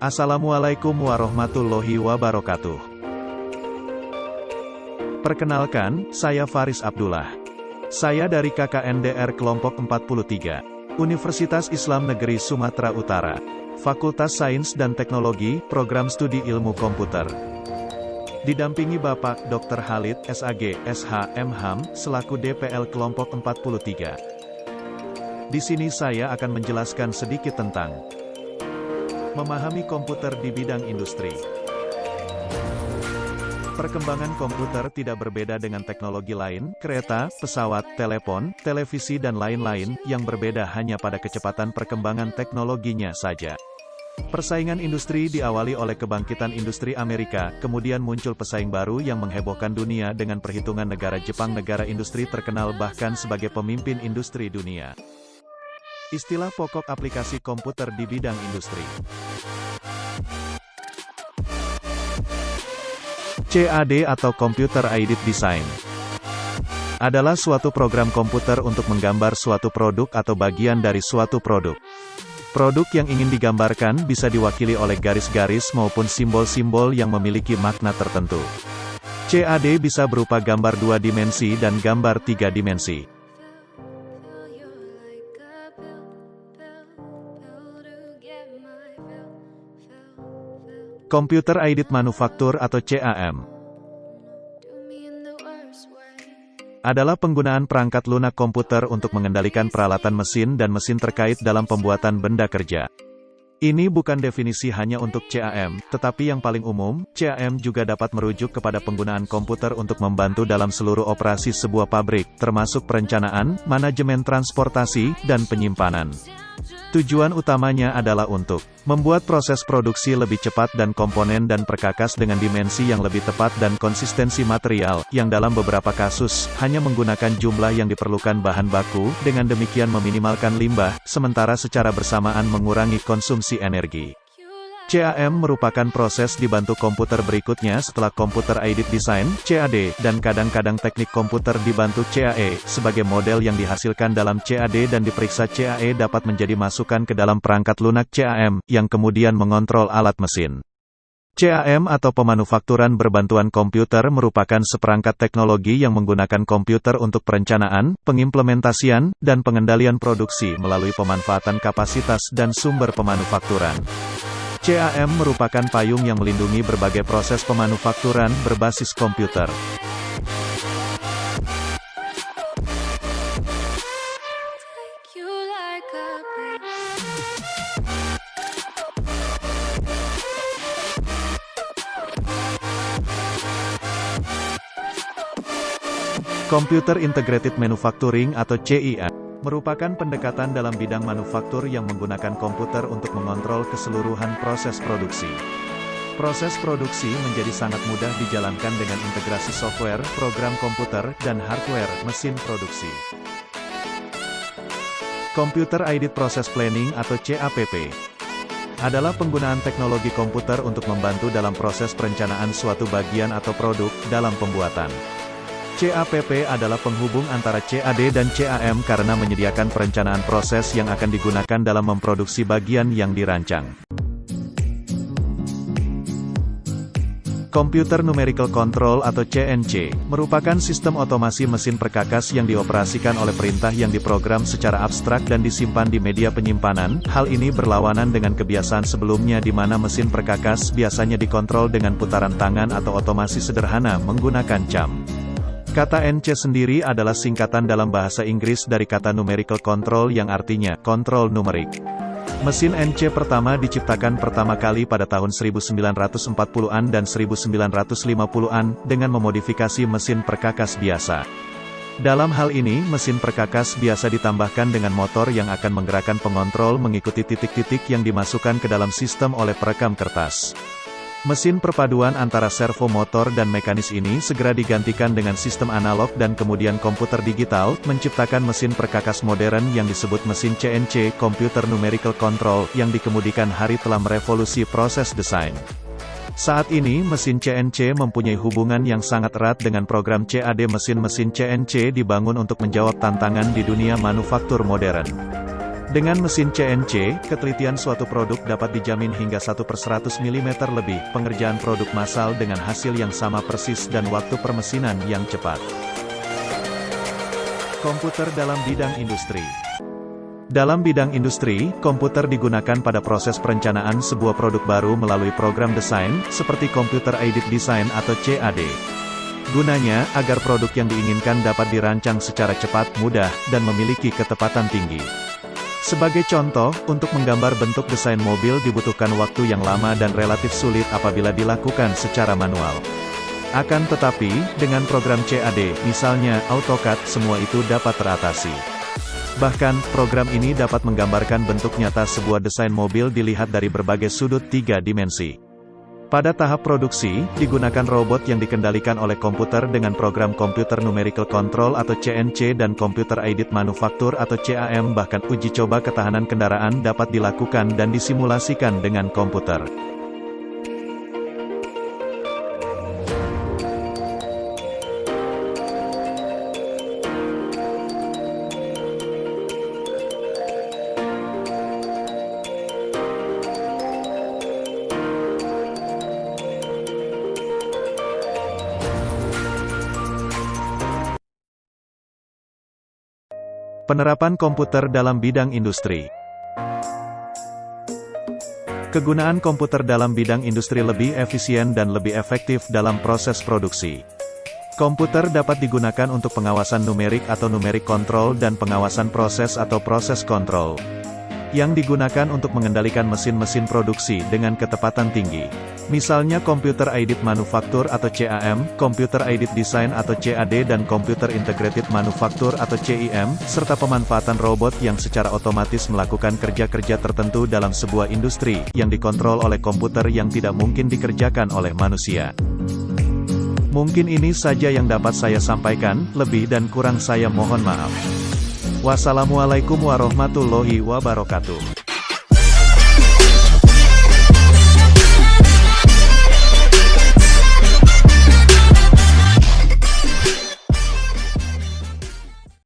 Assalamualaikum warahmatullahi wabarakatuh. Perkenalkan, saya Faris Abdullah. Saya dari KKNDR Kelompok 43, Universitas Islam Negeri Sumatera Utara, Fakultas Sains dan Teknologi, Program Studi Ilmu Komputer. Didampingi Bapak Dr. Khalid, SAG, SH, MHAM, selaku DPL Kelompok 43. Di sini saya akan menjelaskan sedikit tentang memahami komputer di bidang industri. Perkembangan komputer tidak berbeda dengan teknologi lain, kereta, pesawat, telepon, televisi dan lain-lain, yang berbeda hanya pada kecepatan perkembangan teknologinya saja. Persaingan industri diawali oleh kebangkitan industri Amerika, kemudian muncul pesaing baru yang menghebohkan dunia dengan perhitungan negara Jepang, negara industri terkenal bahkan sebagai pemimpin industri dunia. Istilah pokok aplikasi komputer di bidang industri. CAD atau Computer Aided Design adalah suatu program komputer untuk menggambar suatu produk atau bagian dari suatu produk. Produk yang ingin digambarkan bisa diwakili oleh garis-garis maupun simbol-simbol yang memiliki makna tertentu. CAD bisa berupa gambar 2 dimensi dan gambar 3 dimensi. Computer Aided Manufacture atau CAM adalah penggunaan perangkat lunak komputer untuk mengendalikan peralatan mesin dan mesin terkait dalam pembuatan benda kerja. Ini bukan definisi hanya untuk CAM, tetapi yang paling umum, CAM juga dapat merujuk kepada penggunaan komputer untuk membantu dalam seluruh operasi sebuah pabrik, termasuk perencanaan, manajemen transportasi, dan penyimpanan. Tujuan utamanya adalah untuk membuat proses produksi lebih cepat dan komponen dan perkakas dengan dimensi yang lebih tepat dan konsistensi material, yang dalam beberapa kasus, hanya menggunakan jumlah yang diperlukan bahan baku, dengan demikian meminimalkan limbah, sementara secara bersamaan mengurangi konsumsi energi. CAM merupakan proses dibantu komputer berikutnya setelah Computer Aided Design, CAD, dan kadang-kadang teknik komputer dibantu CAE, sebagai model yang dihasilkan dalam CAD dan diperiksa CAE dapat menjadi masukan ke dalam perangkat lunak CAM, yang kemudian mengontrol alat mesin. CAM atau pemanufakturan berbantuan komputer merupakan seperangkat teknologi yang menggunakan komputer untuk perencanaan, pengimplementasian, dan pengendalian produksi melalui pemanfaatan kapasitas dan sumber pemanufakturan. CAM merupakan payung yang melindungi berbagai proses pemanufakturan berbasis komputer. Computer Integrated Manufacturing atau CIA merupakan pendekatan dalam bidang manufaktur yang menggunakan komputer untuk mengontrol keseluruhan proses produksi. Proses produksi menjadi sangat mudah dijalankan dengan integrasi software, program komputer, dan hardware mesin produksi. Computer Aided Process Planning atau CAPP adalah penggunaan teknologi komputer untuk membantu dalam proses perencanaan suatu bagian atau produk dalam pembuatan. CAPP adalah penghubung antara CAD dan CAM karena menyediakan perencanaan proses yang akan digunakan dalam memproduksi bagian yang dirancang. Computer Numerical Control atau CNC merupakan sistem otomasi mesin perkakas yang dioperasikan oleh perintah yang diprogram secara abstrak dan disimpan di media penyimpanan. Hal ini berlawanan dengan kebiasaan sebelumnya di mana mesin perkakas biasanya dikontrol dengan putaran tangan atau otomasi sederhana menggunakan jam. Kata NC sendiri adalah singkatan dalam bahasa Inggris dari kata numerical control yang artinya kontrol numerik. Mesin NC pertama diciptakan pertama kali pada tahun 1940-an dan 1950-an dengan memodifikasi mesin perkakas biasa. Dalam hal ini, mesin perkakas biasa ditambahkan dengan motor yang akan menggerakkan pengontrol mengikuti titik-titik yang dimasukkan ke dalam sistem oleh perekam kertas. Mesin perpaduan antara servo motor dan mekanis ini segera digantikan dengan sistem analog dan kemudian komputer digital, menciptakan mesin perkakas modern yang disebut mesin CNC, Computer Numerical Control, yang dikemudikan hari telah merevolusi proses desain. Saat ini mesin CNC mempunyai hubungan yang sangat erat dengan program CAD. Mesin-mesin CNC dibangun untuk menjawab tantangan di dunia manufaktur modern. Dengan mesin CNC, ketelitian suatu produk dapat dijamin hingga 1/100 mm lebih, pengerjaan produk massal dengan hasil yang sama persis dan waktu permesinan yang cepat. Komputer dalam bidang industri. Dalam bidang industri, komputer digunakan pada proses perencanaan sebuah produk baru melalui program desain, seperti Computer Aided Design atau CAD. Gunanya, agar produk yang diinginkan dapat dirancang secara cepat, mudah, dan memiliki ketepatan tinggi. Sebagai contoh, untuk menggambar bentuk desain mobil dibutuhkan waktu yang lama dan relatif sulit apabila dilakukan secara manual. Akan tetapi, dengan program CAD, misalnya AutoCAD, semua itu dapat teratasi. Bahkan, program ini dapat menggambarkan bentuk nyata sebuah desain mobil dilihat dari berbagai sudut 3 dimensi. Pada tahap produksi, digunakan robot yang dikendalikan oleh komputer dengan program Computer Numerical Control atau CNC dan Computer Aided Manufacture atau CAM. Bahkan uji coba ketahanan kendaraan dapat dilakukan dan disimulasikan dengan komputer. Penerapan komputer dalam bidang industri. Kegunaan komputer dalam bidang industri lebih efisien dan lebih efektif dalam proses produksi. Komputer dapat digunakan untuk pengawasan numerik atau numeric control dan pengawasan proses atau proses control, yang digunakan untuk mengendalikan mesin-mesin produksi dengan ketepatan tinggi. Misalnya Computer Aided Manufacture atau CAM, Computer Aided Design atau CAD dan Computer Integrated Manufacture atau CIM, serta pemanfaatan robot yang secara otomatis melakukan kerja-kerja tertentu dalam sebuah industri, yang dikontrol oleh komputer yang tidak mungkin dikerjakan oleh manusia. Mungkin ini saja yang dapat saya sampaikan, lebih dan kurang saya mohon maaf. Wassalamualaikum warahmatullahi wabarakatuh.